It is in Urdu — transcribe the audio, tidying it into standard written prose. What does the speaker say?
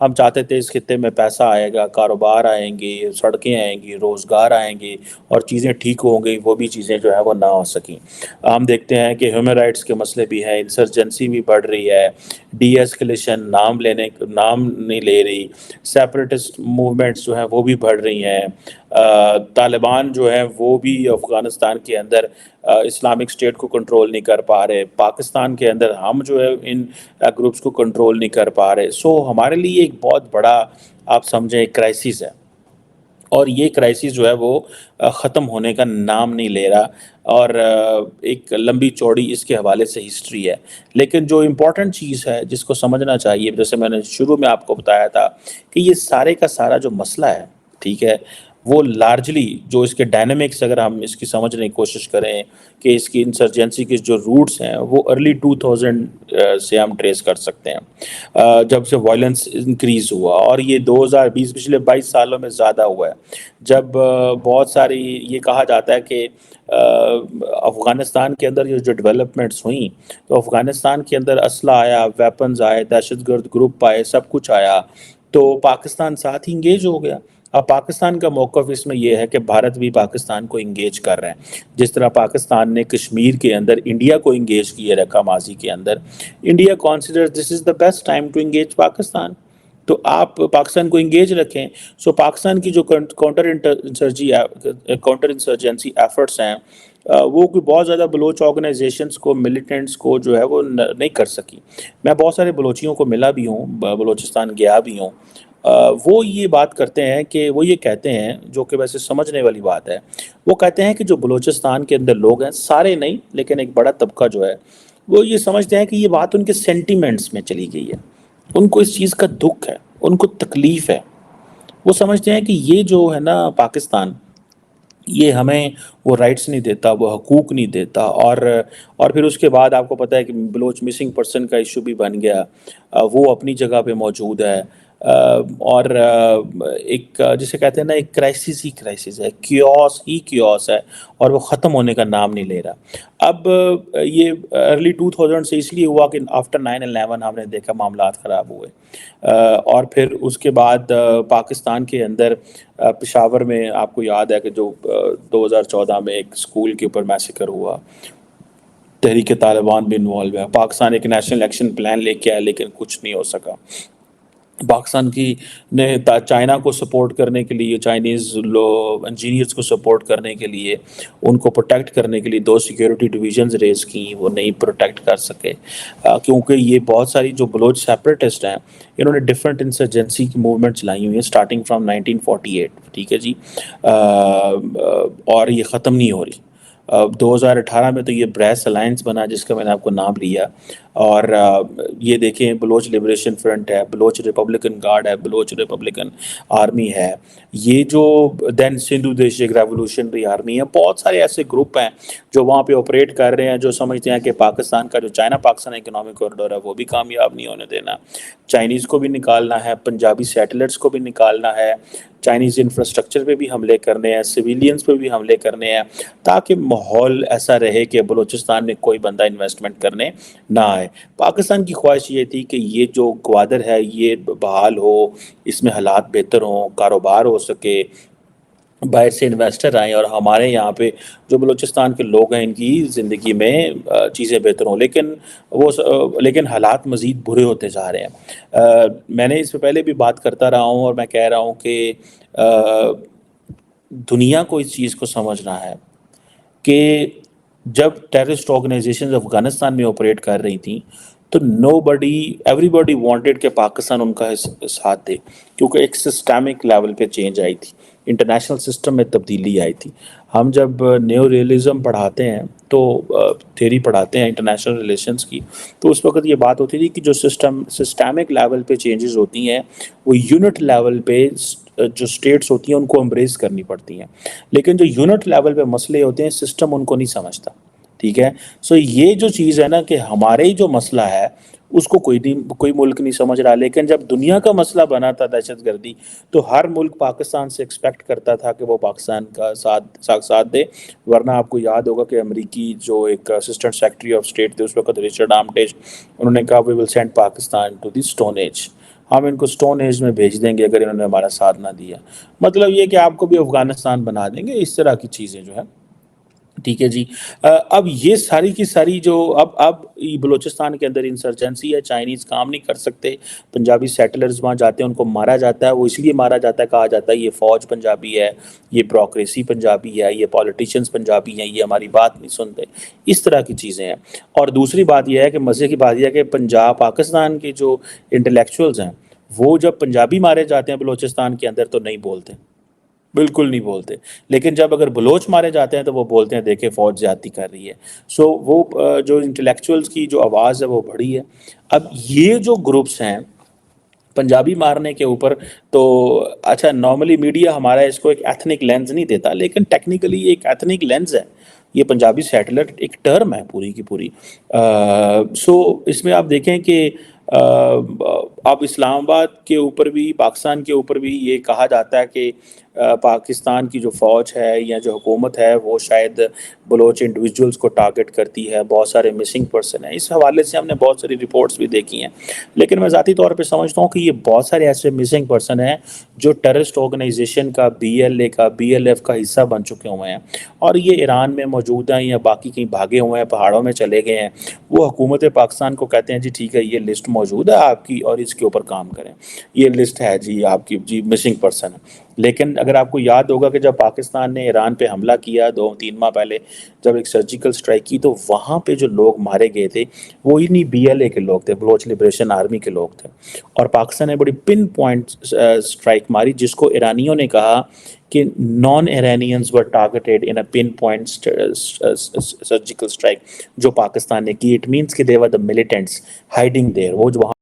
ہم چاہتے تھے اس خطے میں پیسہ آئے گا، کاروبار آئیں گے، سڑکیں آئیں گی، روزگار آئیں گے اور چیزیں ٹھیک ہوں گی، وہ بھی چیزیں جو ہے وہ نہ ہو سکیں۔ ہم دیکھتے ہیں کہ ہیومن رائٹس کے مسئلے بھی ہیں، انسرجنسی بھی بڑھ رہی ہے، ڈی ایسکلیشن نام نہیں لے رہی، سیپریٹسٹ موومنٹس جو ہیں وہ بھی بڑھ رہی ہیں، طالبان جو ہیں وہ بھی افغانستان کے اندر اسلامک اسٹیٹ کو کنٹرول نہیں کر پا رہے، پاکستان کے اندر ہم جو ہے ان گروپس کو کنٹرول نہیں کر پا رہے۔ سو ہمارے لیے ایک بہت بڑا آپ سمجھیں کرائسس ہے، اور یہ کرائسس جو ہے وہ ختم ہونے کا نام نہیں لے رہا، اور ایک لمبی چوڑی اس کے حوالے سے ہسٹری ہے۔ لیکن جو امپورٹنٹ چیز ہے جس کو سمجھنا چاہیے، جیسے میں نے شروع میں آپ کو بتایا تھا کہ یہ سارے کا سارا جو مسئلہ ہے، ٹھیک ہے، وہ لارجلی جو اس کے ڈائنامکس اگر ہم اس کی سمجھنے کی کوشش کریں کہ اس کی انسرجنسی کے جو روٹس ہیں وہ ارلی 2000 سے ہم ٹریس کر سکتے ہیں، جب سے وائلنس انکریز ہوا، اور یہ 2020 پچھلے 22 سالوں میں زیادہ ہوا ہے، جب بہت ساری یہ کہا جاتا ہے کہ افغانستان کے اندر جو ڈیولپمنٹس ہوئیں، تو افغانستان کے اندر اسلحہ آیا، ویپنز آئے، دہشت گرد گروپ آئے، سب کچھ آیا، تو پاکستان ساتھ ہی انگیج ہو گیا۔ اب پاکستان کا موقف اس میں یہ ہے کہ بھارت بھی پاکستان کو انگیج کر رہے ہیں، جس طرح پاکستان نے کشمیر کے اندر انڈیا کو انگیج کیے رکھا ماضی کے اندر۔ India consider this is the best time to engage Pakistan, تو آپ پاکستان کو انگیج رکھیں۔ سو پاکستان کی جو کاؤنٹر انسرجنسی ایفرٹس ہیں، وہ کوئی بہت زیادہ بلوچ آرگنائزیشنز کو، ملیٹنٹس کو جو ہے وہ نہیں کر سکی۔ میں بہت سارے بلوچیوں کو ملا بھی ہوں، بلوچستان گیا بھی ہوں، وہ یہ بات کرتے ہیں کہ وہ یہ کہتے ہیں، جو کہ ویسے سمجھنے والی بات ہے، وہ کہتے ہیں کہ جو بلوچستان کے اندر لوگ ہیں، سارے نہیں لیکن ایک بڑا طبقہ جو ہے، وہ یہ سمجھتے ہیں کہ یہ بات ان کے سینٹیمنٹس میں چلی گئی ہے، ان کو اس چیز کا دکھ ہے، ان کو تکلیف ہے، وہ سمجھتے ہیں کہ یہ جو ہے نا پاکستان، یہ ہمیں وہ رائٹس نہیں دیتا، وہ حقوق نہیں دیتا، اور پھر اس کے بعد آپ کو پتہ ہے کہ بلوچ مسنگ پرسن کا ایشو بھی بن گیا، وہ اپنی جگہ پہ موجود ہے، اور ایک جسے کہتے ہیں نا ایک کرائسس ہی کرائسس ہے، کیوس ہی کیوس ہے، اور وہ ختم ہونے کا نام نہیں لے رہا۔ اب یہ ارلی 2000 سے اس لیے ہوا کہ آفٹر 9/11 ہم نے دیکھا معاملات خراب ہوئے، اور پھر اس کے بعد پاکستان کے اندر پشاور میں آپ کو یاد ہے کہ جو 2014 میں ایک اسکول کے اوپر میسیکر ہوا، تحریک طالبان بھی انوالو ہے، پاکستان ایک نیشنل ایکشن پلان لے کے آیا لیکن کچھ نہیں ہو سکا۔ پاکستان کی نے چائنا کو سپورٹ کرنے کے لیے، چائنیز انجینئرز کو سپورٹ کرنے کے لیے، ان کو پروٹیکٹ کرنے کے لیے 2 سیکیورٹی ڈویژنز ریز کی، وہ نہیں پروٹیکٹ کر سکے، کیونکہ یہ بہت ساری جو بلوچ سیپریٹسٹ ہیں، انہوں نے ڈفرینٹ انسرجنسی کی موومنٹ چلائی ہوئی ہیں اسٹارٹنگ فرام 1948، ٹھیک ہے جی، اور یہ ختم نہیں ہو رہی۔ 2018 میں تو یہ بریس الائنس بنا جس کا میں نے آپ کو نام لیا، اور یہ دیکھیں بلوچ لبریشن فرنٹ ہے، بلوچ ریپبلکن گارڈ ہے، بلوچ ریپبلکن آرمی ہے، یہ جو دین سندھو دیشک ریولوشنری آرمی ہے، بہت سارے ایسے گروپ ہیں جو وہاں پہ آپریٹ کر رہے ہیں، جو سمجھتے ہیں کہ پاکستان کا جو چائنا پاکستان اکنامک کوریڈور ہے وہ بھی کامیاب نہیں ہونے دینا، چائنیز کو بھی نکالنا ہے، پنجابی سیٹلرز کو بھی نکالنا ہے، چائنیز انفراسٹرکچر پہ بھی حملے کرنے ہیں، سویلینز پہ بھی حملے کرنے ہیں، تاکہ ماحول ایسا رہے کہ بلوچستان میں کوئی بندہ انویسٹمنٹ کرنے نہ آئے۔ پاکستان کی خواہش یہ تھی کہ یہ جو گوادر ہے یہ بحال ہو، اس میں حالات بہتر ہوں، کاروبار ہو سکے، باہر سے انویسٹر آئیں، اور ہمارے یہاں پہ جو بلوچستان کے لوگ ہیں ان کی زندگی میں چیزیں بہتر ہوں، لیکن حالات مزید برے ہوتے جا رہے ہیں۔ میں نے اس سے پہلے بھی بات کرتا رہا ہوں، اور میں کہہ رہا ہوں کہ دنیا کو اس چیز کو سمجھنا ہے کہ جب ٹیررسٹ آرگنائزیشنز افغانستان میں آپریٹ کر رہی تھیں تو ایوری باڈی وانٹیڈ کہ پاکستان ان کا ساتھ دے، کیونکہ ایک سسٹمک لیول پہ چینج آئی تھی، انٹرنیشنل سسٹم میں تبدیلی آئی تھی۔ ہم جب نیو ریئلزم پڑھاتے ہیں تو تھیوری پڑھاتے ہیں انٹرنیشنل ریلیشنز کی، تو اس وقت یہ بات ہوتی تھی کہ جو سسٹمک لیول پہ چینجز ہوتی ہیں وہ یونٹ لیول پہ جو سٹیٹس ہوتی ہیں ان کو امبریس کرنی پڑتی ہیں، لیکن جو یونٹ لیول پہ مسئلے ہوتے ہیں سسٹم ان کو نہیں سمجھتا، ٹھیک ہے۔ سو یہ جو چیز ہے نا کہ ہمارے ہی جو مسئلہ ہے اس کو کوئی ملک نہیں سمجھ رہا، لیکن جب دنیا کا مسئلہ بنا تھا دہشت گردی، تو ہر ملک پاکستان سے ایکسپیکٹ کرتا تھا کہ وہ پاکستان کا ساتھ دے، ورنہ آپ کو یاد ہوگا کہ امریکی جو ایک اسسٹنٹ سیکرٹری آف اسٹیٹ تھے اس وقت رچرڈ آرمٹیج، انہوں نے کہا we will send Pakistan to the stone age, ہم ان کو اسٹون ایج میں بھیج دیں گے اگر انہوں نے ہمارا ساتھ نہ دیا. مطلب یہ کہ آپ کو بھی افغانستان بنا دیں گے، اس طرح کی چیزیں جو ہے. ٹھیک ہے جی. اب یہ ساری کی ساری جو اب بلوچستان کے اندر انسرجنسی ہے، چائنیز کام نہیں کر سکتے، پنجابی سیٹلرز وہاں جاتے ہیں، ان کو مارا جاتا ہے. وہ اس لیے مارا جاتا ہے، کہا جاتا ہے یہ فوج پنجابی ہے، یہ بیوروکریسی پنجابی ہے، یہ پولیٹیشینز پنجابی ہیں، یہ ہماری بات نہیں سنتے. اس طرح کی چیزیں ہیں. اور دوسری بات یہ ہے کہ مزے کی بات یہ ہے کہ پاکستان کے جو انٹلیکچوئلز ہیں وہ جب پنجابی مارے جاتے ہیں بلوچستان کے اندر تو نہیں بولتے، بالکل نہیں بولتے. لیکن جب اگر بلوچ مارے جاتے ہیں تو وہ بولتے ہیں دیکھیں فوج زیادتی کر رہی ہے. سو وہ جو انٹلیکچوئلز کی جو آواز ہے وہ بڑی ہے. اب یہ جو گروپس ہیں پنجابی مارنے کے اوپر، تو اچھا نارملی میڈیا ہمارا اس کو ایک ایتھنک لینز نہیں دیتا، لیکن ٹیکنیکلی ایک ایتھنک لینز ہے. یہ پنجابی سیٹلر ایک ٹرم ہے پوری کی پوری. سو اس میں آپ دیکھیں کہ اب اسلام آباد کے اوپر بھی، پاکستان کے اوپر بھی یہ کہا جاتا ہے کہ پاکستان کی جو فوج ہے یا جو حکومت ہے وہ شاید بلوچ انڈیویجولز کو ٹارگٹ کرتی ہے، بہت سارے مسنگ پرسن ہیں. اس حوالے سے ہم نے بہت ساری رپورٹس بھی دیکھی ہیں. لیکن میں ذاتی طور پہ سمجھتا ہوں کہ یہ بہت سارے ایسے مسنگ پرسن ہیں جو ٹیررسٹ آرگنائزیشن کا، BLA کا، BLF کا حصہ بن چکے ہوئے ہیں، اور یہ ایران میں موجود ہیں یا باقی کہیں بھاگے ہوئے ہیں، پہاڑوں میں چلے گئے ہیں. وہ حکومت پاکستان کو کہتے ہیں جی ٹھیک ہے یہ لسٹ موجود ہے آپ کی اور اس کے اوپر کام کریں، یہ لسٹ ہے جی آپ کی جی مسنگ پرسن. لیکن اگر آپ کو یاد ہوگا کہ جب پاکستان نے ایران پہ حملہ کیا 2-3 ماہ پہلے، جب ایک سرجیکل سٹرائک کی، تو وہاں پہ جو لوگ مارے گئے تھے وہ انہی BLA کے لوگ تھے، بلوچ لبریشن آرمی کے لوگ تھے. اور پاکستان نے بڑی پن پوائنٹ سٹرائک ماری جس کو ایرانیوں نے کہا کہ نان ایرانینز ور ٹارگیٹڈ ان اے پن پوائنٹ سرجیکل سٹرائک جو پاکستان نے کی. اٹ مینس کہ دے ور دا ملیٹنٹس ہائیڈنگ دیر، وہ جو وہاں